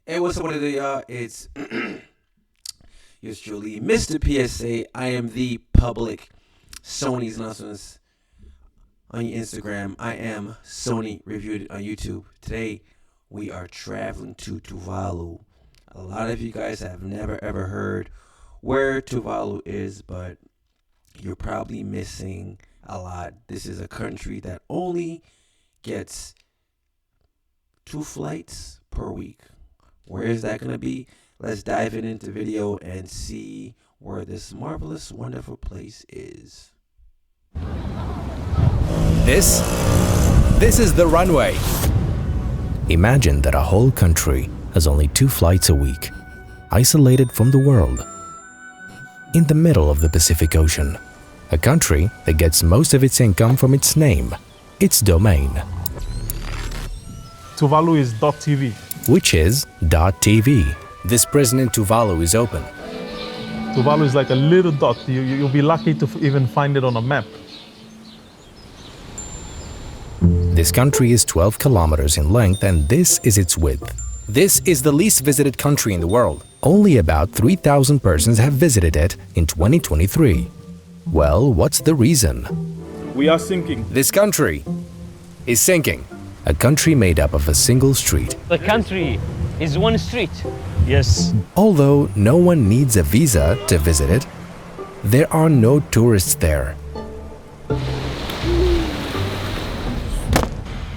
Hey, what's up with it, y'all? It's yours truly, Mr. PSA. I am the public Sony's announcements on your Instagram. I am Sony Reviewed on YouTube. Today, we are traveling to Tuvalu. A lot of you guys have never ever heard where Tuvalu is, but you're probably missing a lot. This is a country that only gets 2 flights per week. Where is that going to be? Let's dive into the video and see where this marvelous, wonderful place is. This is the runway. Imagine that a whole country has only 2 flights a week, isolated from the world. In the middle of the Pacific Ocean, a country that gets most of its income from its name, its domain, Tuvalu is .tv. which is .tv. This prison in Tuvalu is open. Tuvalu is like a little dot. You'll be lucky to even find it on a map. This country is 12 kilometers in length and this is its width. This is the least visited country in the world. Only about 3,000 persons have visited it in 2023. Well, what's the reason? We are sinking. This country is sinking. A country made up of a single street. The country is one street. Yes. Although no one needs a visa to visit it, there are no tourists there.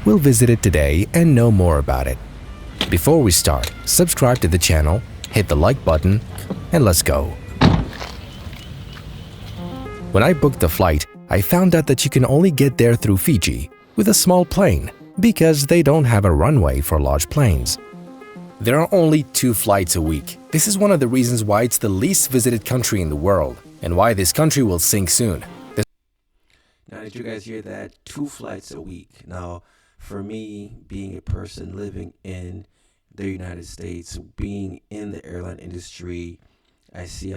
We'll visit it today and know more about it. Before we start, subscribe to the channel, hit the like button, and let's go. When I booked the flight, I found out that you can only get there through Fiji with a small plane because they don't have a runway for large planes. There are only 2 flights a week. This is one of the reasons why it's the least visited country in the world and why this country will sink soon. Now, did you guys hear that? 2 flights a week. Now, for me, being a person living in the United States, being in the airline industry, I see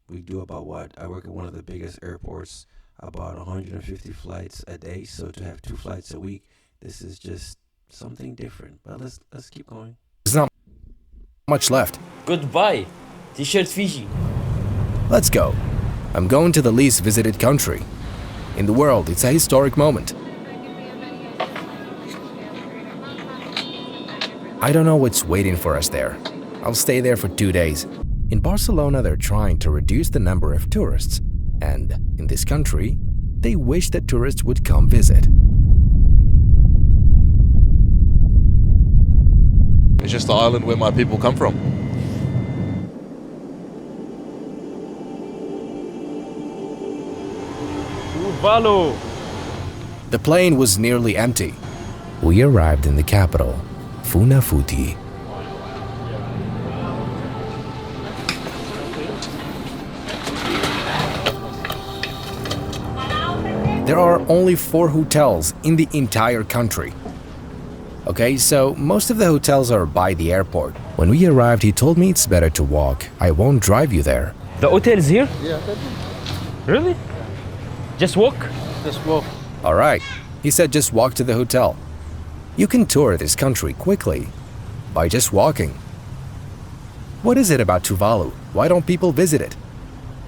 we do about what? I work at one of the biggest airports, about 150 flights a day. So to have 2 flights a week, this is just something different. But let's keep going. There's not much left. Goodbye, T-shirt Fiji. Let's go. I'm going to the least visited country. In the world, it's a historic moment. I don't know what's waiting for us there. I'll stay there for 2 days. In Barcelona, they're trying to reduce the number of tourists. And in this country, they wish that tourists would come visit. It's just the island where my people come from. Tuvalu. The plane was nearly empty. We arrived in the capital, Funafuti. There are only 4 hotels in the entire country. Okay, so most of the hotels are by the airport. When we arrived, he told me it's better to walk. I won't drive you there. The hotel is here? Yeah. Really? Just walk? Just walk. All right, he said just walk to the hotel. You can tour this country quickly by just walking. What is it about Tuvalu? Why don't people visit it?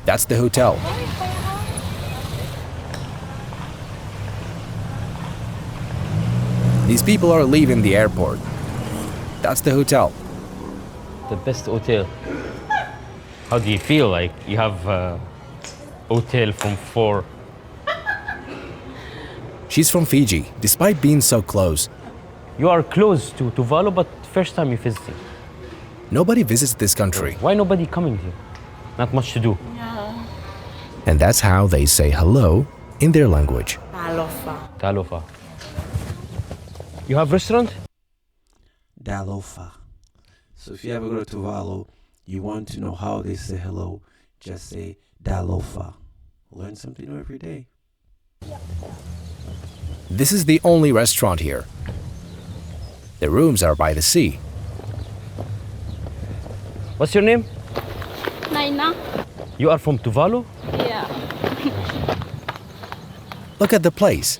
That's the hotel. These people are leaving the airport. That's the hotel. The best hotel. How do you feel? Like you have a hotel from 4. She's from Fiji, despite being so close. You are close to Tuvalu, but first time you visiting. Nobody visits this country. Why nobody coming here? Not much to do. And that's how they say hello in their language. Talofa. You have restaurant? Dalofa. So if you ever go to Tuvalu, you want to know how they say hello, just say Dalofa. Learn something new every day. This is the only restaurant here. The rooms are by the sea. What's your name? Naina. You are from Tuvalu? Yeah. Look at the place.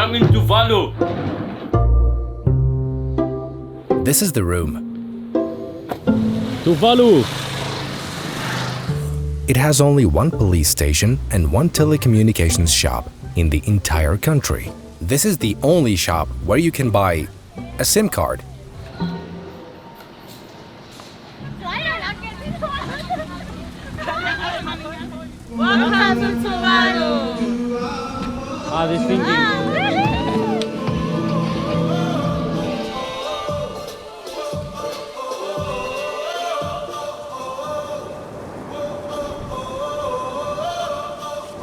I'm in Tuvalu. This is the room. Tuvalu. It has only one police station and one telecommunications shop in the entire country. This is the only shop where you can buy a SIM card. Welcome to Tuvalu. Ah, they're singing.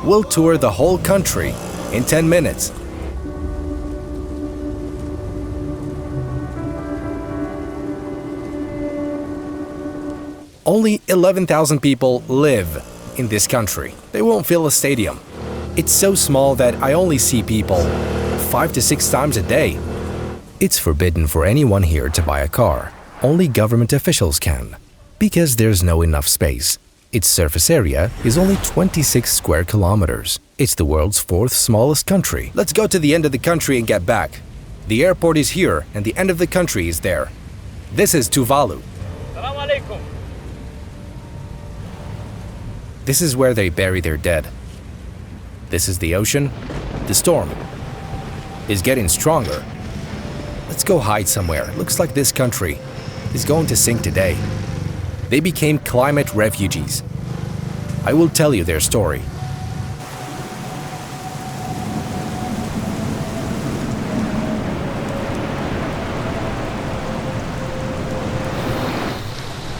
We'll tour the whole country in 10 minutes. Only 11,000 people live in this country. They won't fill a stadium. It's so small that I only see people 5 to 6 times a day. It's forbidden for anyone here to buy a car. Only government officials can, because there's no enough space. Its surface area is only 26 square kilometers. It's the world's 4th smallest country. Let's go to the end of the country and get back. The airport is here and the end of the country is there. This is Tuvalu. Assalamu alaikum. This is where they bury their dead. This is the ocean. The storm is getting stronger. Let's go hide somewhere. Looks like this country is going to sink today. They became climate refugees. I will tell you their story.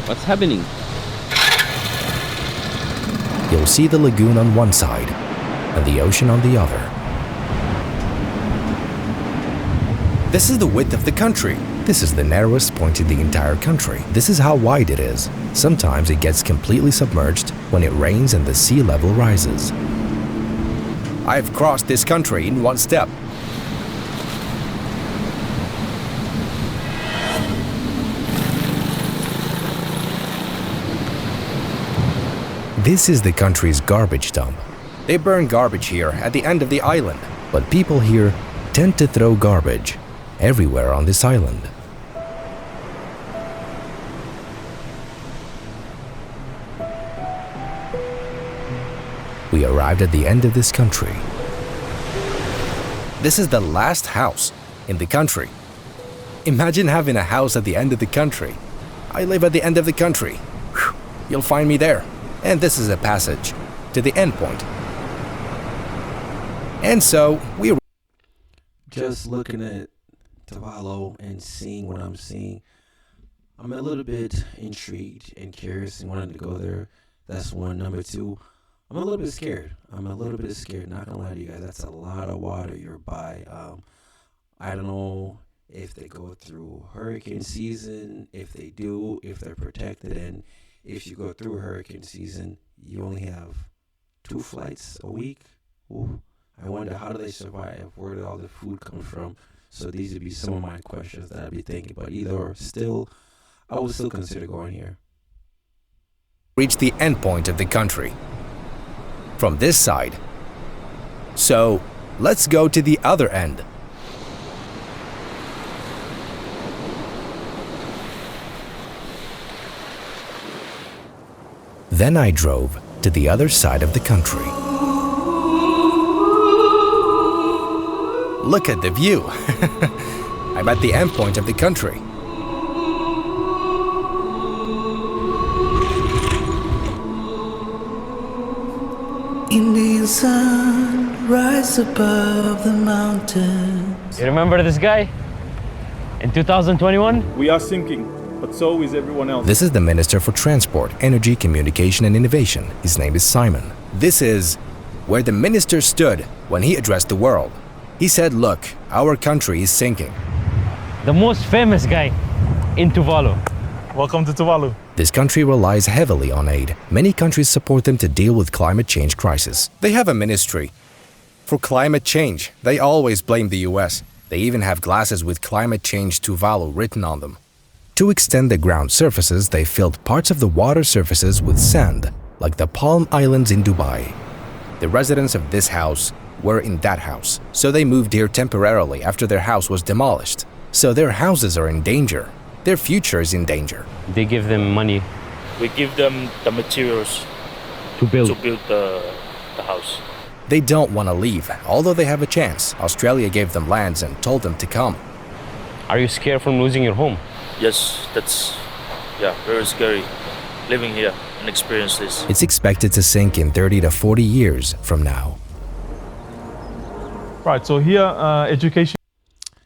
What's happening? You'll see the lagoon on one side and the ocean on the other. This is the width of the country. This is the narrowest point in the entire country. This is how wide it is. Sometimes it gets completely submerged when it rains and the sea level rises. I've crossed this country in one step. This is the country's garbage dump. They burn garbage here at the end of the island, but people here tend to throw garbage everywhere on this island. We arrived at the end of this country. This is the last house in the country. Imagine having a house at the end of the country. I live at the end of the country. Whew. You'll find me there. And this is a passage to the end point. And so we Just looking at Tuvalu and seeing what I'm seeing, I'm a little bit intrigued and curious and wanted to go there. That's one. Number two, I'm a little bit scared. Not gonna lie to you guys. That's a lot of water you're by. I don't know if they go through hurricane season. If they do, if they're protected, and if you go through hurricane season, you only have 2 flights a week. Ooh, I wonder, how do they survive? Where did all the food come from? So these would be some of my questions that I'd be thinking. But either or, still, I would still consider going here. reached the end point of the country. From this side. So, let's go to the other end. Then I drove to the other side of the country. Look at the view. I'm at the end point of the country. Indian sun rise above the mountains. You remember this guy? In 2021? We are sinking, but so is everyone else. This is the Minister for Transport, Energy, Communication and Innovation. His name is Simon. This is where the minister stood when he addressed the world. He said, look, our country is sinking. The most famous guy in Tuvalu. Welcome to Tuvalu. This country relies heavily on aid. Many countries support them to deal with climate change crisis. They have a ministry for climate change. They always blame the US. They even have glasses with climate change Tuvalu written on them. To extend the ground surfaces, they filled parts of the water surfaces with sand, like the Palm Islands in Dubai. The residents of this house were in that house, so they moved here temporarily after their house was demolished. So their houses are in danger. Their future is in danger. They give them money We give them the materials to build. to build the house. They don't want to leave, although they have a chance. Australia gave them lands and told them to come. Are you scared from losing your home? Yes, that's very scary living here and experience this. It's expected to sink in 30 to 40 years from now. Right, so here, education.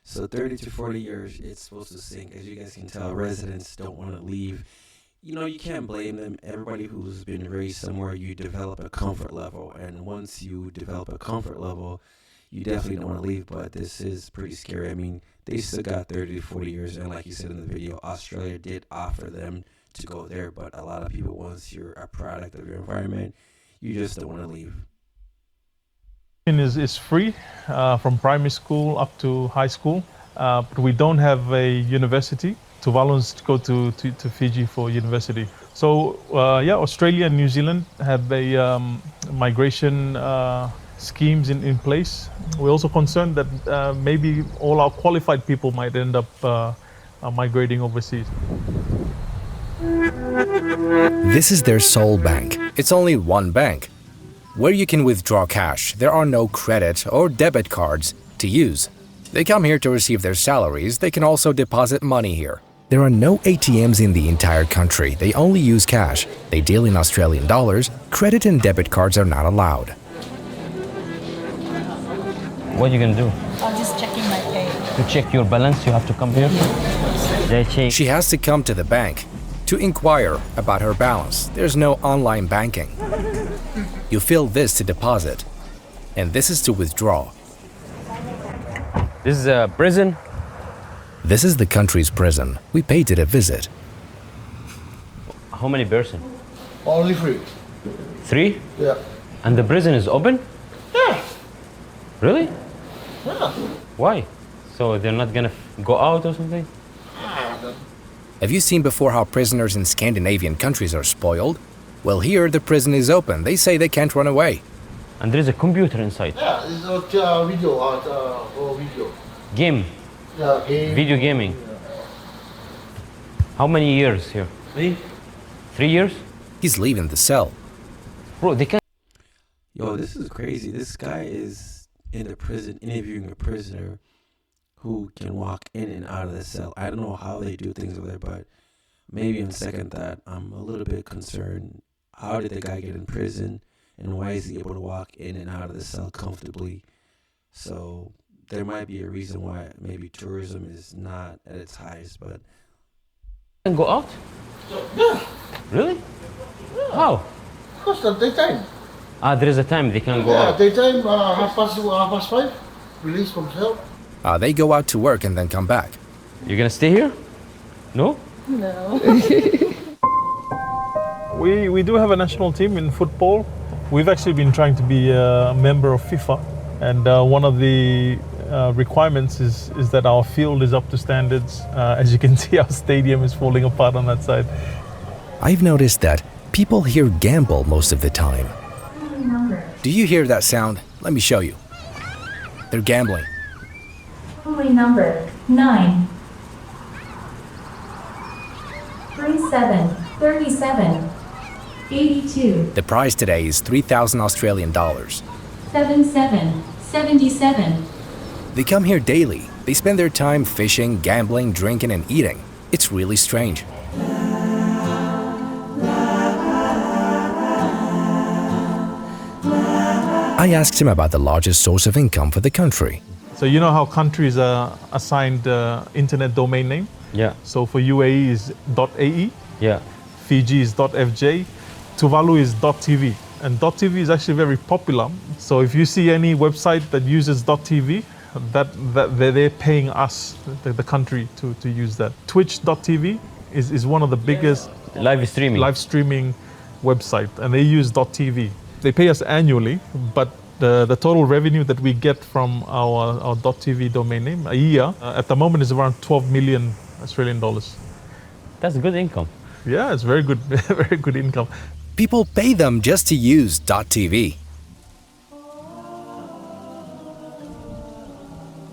So 30 to 40 years, it's supposed to sink. As you guys can tell, residents don't want to leave. You know, you can't blame them. Everybody who's been raised somewhere, you develop a comfort level. And once you develop a comfort level, you definitely don't want to leave. But this is pretty scary. I mean, they still got 30 to 40 years. And like you said in the video, Australia did offer them to go there. But a lot of people, once you're a product of your environment, you just don't want to leave. Is free from primary school up to high school, but we don't have a university. Tuvaluans go to Fiji for university. So Australia and New Zealand have a migration schemes in place. We're also concerned that maybe all our qualified people might end up migrating overseas. This is their sole bank. It's only one bank, where you can withdraw cash. There are no credit or debit cards to use. They come here to receive their salaries. They can also deposit money here. There are no ATMs in the entire country. They only use cash. They deal in Australian dollars. Credit and debit cards are not allowed. What are you gonna do? I'm just checking my pay. To check your balance, you have to come here? They check. She has to come to the bank to inquire about her balance. There's no online banking. You fill this to deposit, and this is to withdraw. This is a prison. This is the country's prison. We paid it a visit. How many person? Only 3. 3? Yeah. And the prison is open? Yeah. Really? Yeah. Why? So they're not gonna go out or something? Have you seen before how prisoners in Scandinavian countries are spoiled? Well, here the prison is open. They say they can't run away. And there is a computer inside. Yeah, it's a video. Game. Yeah, game. Video gaming. How many years here? 3. 3 years? He's leaving the cell. Bro, they can't. Yo, this is crazy. This guy is in the prison interviewing a prisoner who can walk in and out of the cell. I don't know how they do things over there, but maybe on second thought, I'm a little bit concerned. How did the guy get in prison, and why is he able to walk in and out of the cell comfortably? So there might be a reason why maybe tourism is not at its highest, but Can go out? Yeah. Really? How? Because the daytime. There is a time they can go Yeah, out. daytime, half past 5, release from cell. They go out to work and then come back. You're gonna stay here? No? No. We do have a national team in football. We've actually been trying to be a member of FIFA, and one of the requirements is that our field is up to standards. As you can see, our stadium is falling apart on that side. I've noticed that people here gamble most of the time. Do you hear that sound? Let me show you. They're gambling. Only number 9. 37, 37, 82, The prize today is 3,000 Australian dollars. 77, 77. They come here daily. They spend their time fishing, gambling, drinking, and eating. It's really strange. I asked him about the largest source of income for the country. So you know how countries are assigned internet domain name? Yeah. So for UAE is .ae, Yeah. Fiji is .fj, Tuvalu is .tv. And .tv is actually very popular. So if you see any website that uses .tv, that they're paying us, the country, to use that. Twitch.tv is one of the biggest Live streaming. live streaming website, and they use .tv. They pay us annually, but the total revenue that we get from our .tv domain name a year at the moment is around 12 million Australian dollars. That's good income. Yeah, it's very good, very good income. People pay them just to use .tv.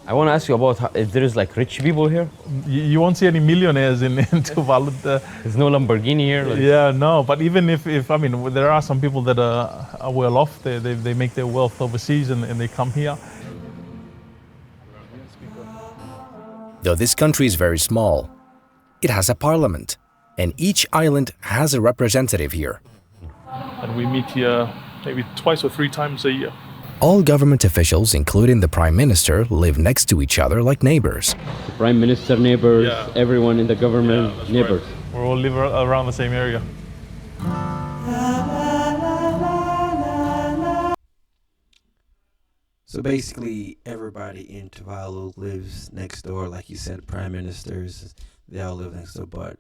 I want to ask you about if there is like rich people here. You won't see any millionaires in Tuvalu. There's no Lamborghini here. Like. Yeah, no. But even if I mean, there are some people that are well off. They make their wealth overseas and they come here. Though this country is very small, it has a parliament, and each island has a representative here. And we meet here maybe twice or 3 times a year. All government officials, including the Prime Minister, live next to each other like neighbors. The Prime Minister neighbors, everyone in the government neighbors. Right. We all live around the same area. So basically, everybody in Tuvalu lives next door. Like you said, prime ministers, they all live next door. But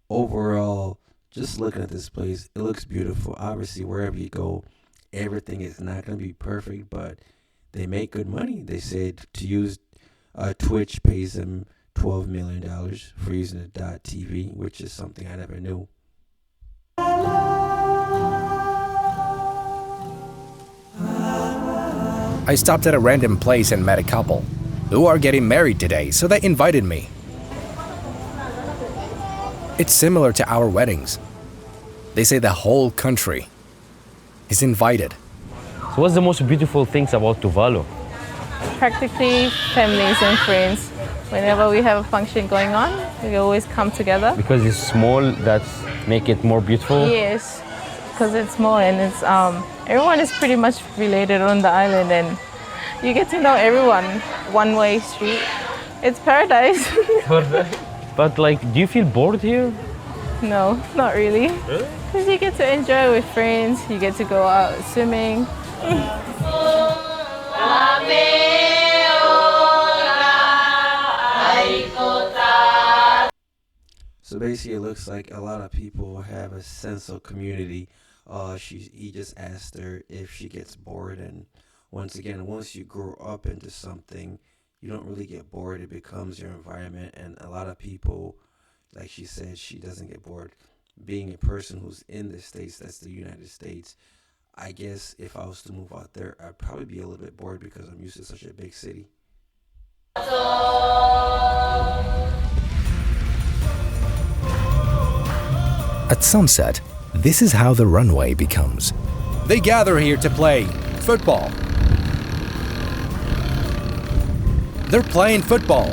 overall, just looking at this place, it looks beautiful. Obviously, wherever you go, everything is not going to be perfect, but they make good money. They said to use Twitch pays them $12 million for using the .tv, which is something I never knew. I stopped at a random place and met a couple who are getting married today, so they invited me. It's similar to our weddings. They say the whole country is invited. So what's the most beautiful things about Tuvalu? Practically families and friends. Whenever we have a function going on, we always come together. Because it's small, that's make it more beautiful? Yes, because it's small and it's everyone is pretty much related on the island and you get to know everyone. One-way street. It's paradise. But like, do you feel bored here? No, not really. Really? Because you get to enjoy with friends, you get to go out swimming. So basically, it looks like a lot of people have a sense of community. He just asked her if she gets bored, and once again, once you grow up into something, you don't really get bored. It becomes your environment, and a lot of people, like she said, she doesn't get bored. Being a person who's in the States, that's the United States, I guess if I was to move out there, I'd probably be a little bit bored because I'm used to such a big city. At sunset, this is how the runway becomes. They gather here to play football. They're playing football.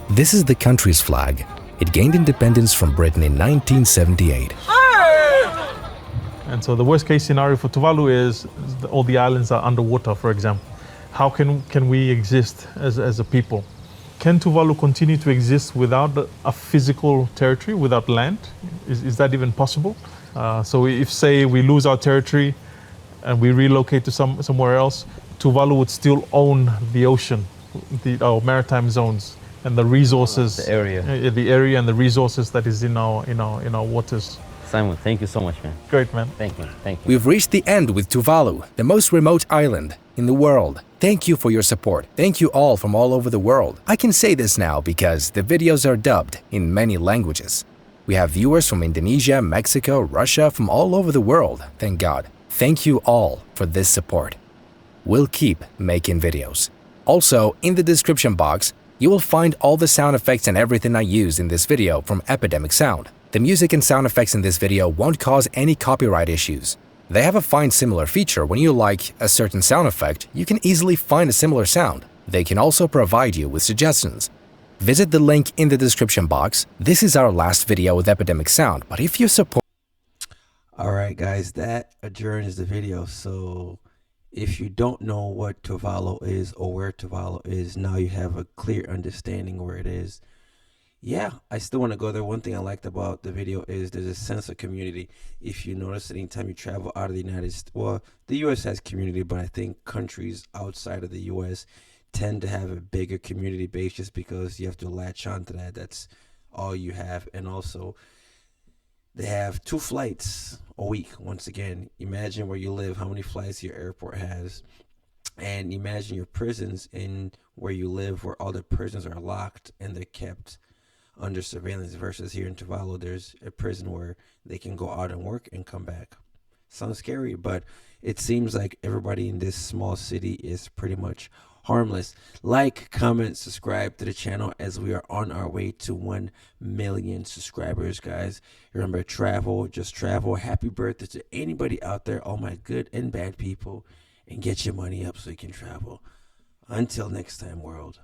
This is the country's flag. It gained independence from Britain in 1978. And so the worst case scenario for Tuvalu is all the islands are underwater, for example. How can we exist as a people? Can Tuvalu continue to exist without a physical territory, without land? Is that even possible? So if, say, we lose our territory and we relocate to somewhere else, Tuvalu would still own the ocean, our maritime zones, and the resources, the area and the resources that is in our waters. Simon, thank you so much, man. Great, man. Thank you. We've reached the end with Tuvalu, the most remote island in the world. Thank you for your support. Thank you all from all over the world. I can say this now because the videos are dubbed in many languages. We have viewers from Indonesia, Mexico, Russia, from all over the world, thank God. Thank you all for this support. We'll keep making videos. Also, in the description box, you will find all the sound effects and everything I use in this video from Epidemic Sound. The music and sound effects in this video won't cause any copyright issues. They have a find similar feature. When you like a certain sound effect, you can easily find a similar sound. They can also provide you with suggestions. Visit the link in the description box. This is our last video with Epidemic Sound, but if you support... Alright guys, that adjourns the video. So if you don't know what Tuvalu is or where Tuvalu is, now you have a clear understanding where it is. Yeah, I still want to go there. One thing I liked about the video is there's a sense of community. If you notice, anytime you travel out of the United States, well, the U.S. has community, but I think countries outside of the U.S. tend to have a bigger community base just because you have to latch on to that. That's all you have. And also, they have 2 flights a week. Once again, imagine where you live, how many flights your airport has. And imagine your prisons in where you live, where all the prisons are locked and they're kept under surveillance versus here in Tuvalu, there's a prison where they can go out and work and come back. Sounds scary, but it seems like everybody in this small city is pretty much harmless. Like, comment, subscribe to the channel as we are on our way to 1 million subscribers, guys. Remember, travel, just travel. Happy birthday to anybody out there, all my good and bad people, and get your money up so you can travel. Until next time, world.